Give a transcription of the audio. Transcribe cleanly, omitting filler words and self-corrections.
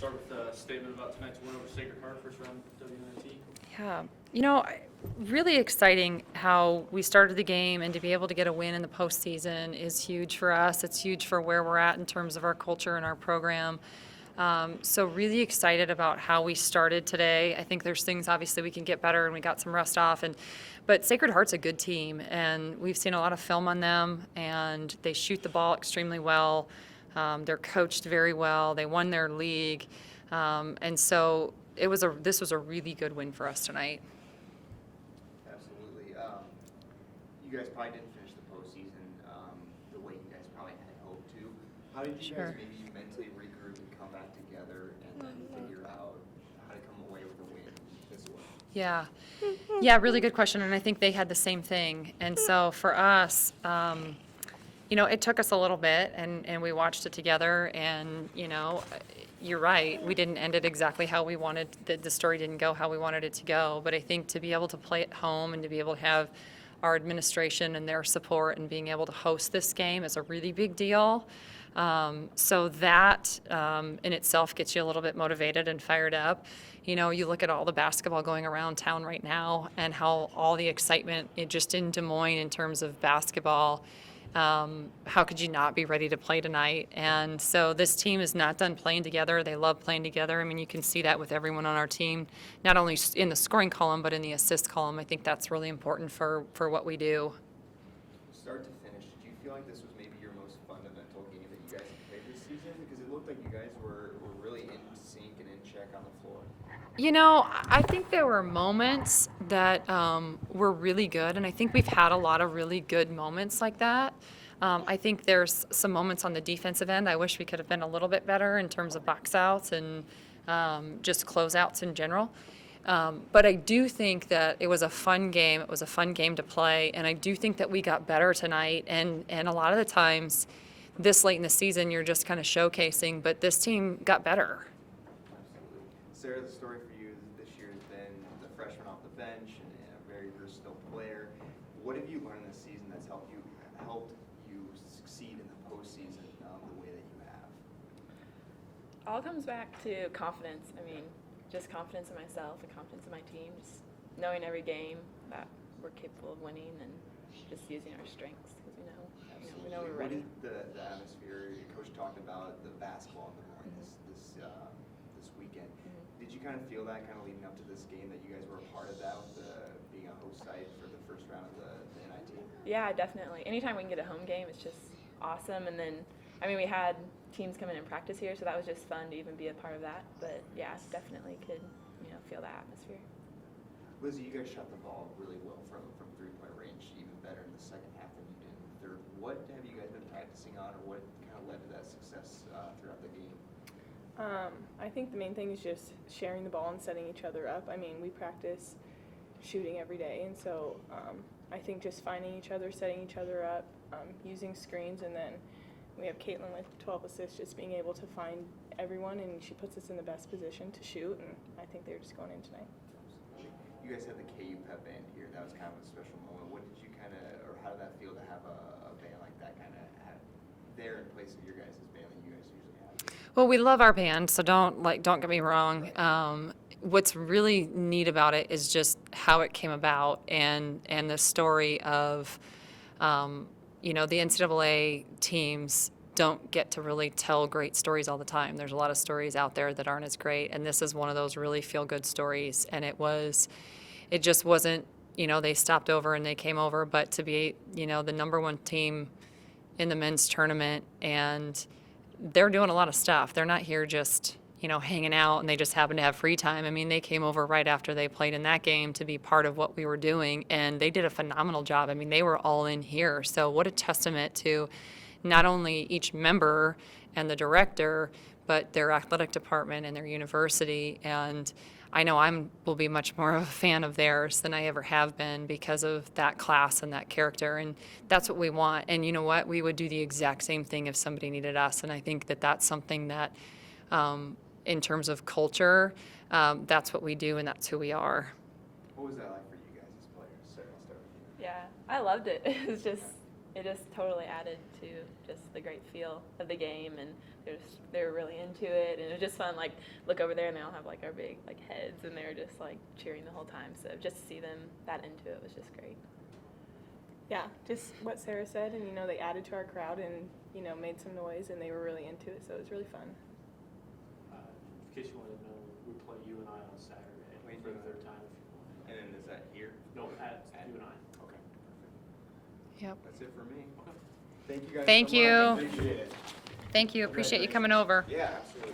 start with a statement about tonight's win over Sacred Heart, first round WNIT. Yeah, really exciting how we started the game, and to be able to get a win in the postseason is huge for us. It's huge for where we're at in terms of our culture and our program. So really excited about how we started today. I think there's things obviously we can get better, and we got some rust off. But Sacred Heart's a good team, and we've seen a lot of film on them, and they shoot the ball extremely well. They're coached very well. They won their league, and so this was a really good win for us tonight. Absolutely. You guys probably didn't finish the postseason the way you guys probably had hoped to. How did you guys maybe mentally regroup and come back together and then figure out how to come away with a win this way? Yeah, really good question, and I think they had the same thing. And so for us, it took us a little bit, and we watched it together, and, you're right, we didn't end it exactly how we wanted, the story didn't go how we wanted it to go, but I think to be able to play at home and to be able to have our administration and their support and being able to host this game is a really big deal. So that in itself gets you a little bit motivated and fired up. You look at all the basketball going around town right now and how all the excitement just in Des Moines in terms of basketball. How could you not be ready to play tonight? And so this team is not done playing together. They love playing together. I mean, you can see that with everyone on our team, not only in the scoring column, but in the assist column. I think that's really important for what we do. Start to finish, did you feel like this was maybe your most fundamental game that you guys have played this season? Because it looked like you guys were really in sync and in check on the floor. I think there were moments that were really good, and I think we've had a lot of really good moments like that. I think there's some moments on the defensive end. I wish we could have been a little bit better in terms of box outs and just closeouts in general. But I do think that it was a fun game. It was a fun game to play, and I do think that we got better tonight. And a lot of the times, this late in the season, you're just kind of showcasing, but this team got better. Absolutely. Sarah, the story for you this year has been the freshman off the bench and a very versatile player. What have you learned this season that's helped you succeed in the postseason the way that you have? All comes back to confidence. I mean, just confidence in myself and confidence in my team. Just knowing every game that we're capable of winning and just using our strengths because we know we're ready. What is the atmosphere? Your coach talked about the basketball in the morning this weekend. Did you kind of feel that kind of leading up to this game that you guys were a part of that with being a host site for the first round of the NIT? Yeah, definitely. Anytime we can get a home game, it's just awesome. And then, we had teams come in and practice here, so that was just fun to even be a part of that. But yeah, definitely could feel the atmosphere. Lizzie, you guys shot the ball really well from three-point range, even better in the second half than you did in the third. What have you guys been practicing on, or what kind of led to that success throughout the game? I think the main thing is just sharing the ball and setting each other up. We practice shooting every day, and so I think just finding each other, setting each other up, using screens, and then we have Caitlin with 12 assists, just being able to find everyone, and she puts us in the best position to shoot, and I think they're just going in tonight. You guys had the KU pep band here. That was kind of a special moment. What did you how did that feel to have a band like that kind of there in place of your guys' band that you guys usually have? Well, we love our band, so don't get me wrong. What's really neat about it is just how it came about and the story of, the NCAA teams don't get to really tell great stories all the time. There's a lot of stories out there that aren't as great, and this is one of those really feel-good stories. And it just wasn't, they stopped over and they came over, but to be, the number one team in the men's tournament, and they're doing a lot of stuff. They're not here just, hanging out and they just happen to have free time. They came over right after they played in that game to be part of what we were doing, and they did a phenomenal job. They were all in here. So what a testament to not only each member and the director, but their athletic department and their university. And I know will be much more of a fan of theirs than I ever have been because of that class and that character. And that's what we want. And you know what? We would do the exact same thing if somebody needed us. And I think that that's something that, in terms of culture, that's what we do and that's who we are. What was that like for you guys as players? Sarah, I'll start with you. Yeah, I loved it. It was just it just totally added to just the great feel of the game, and they were really into it, and it was just fun. Like, look over there, and they all have like our big like heads, and they were just like cheering the whole time. So just to see them that into it was just great. Yeah, just what Sarah said, and they added to our crowd and made some noise, and they were really into it, so it was really fun. In case you wanted to know, we play you and I on Saturday for the third time. And then is that here? No, at you and I. Okay, perfect. Yep. That's it for me. Okay. Thank you guys Thank so you. much. Appreciate it. Thank you. Appreciate you coming over. Yeah, absolutely.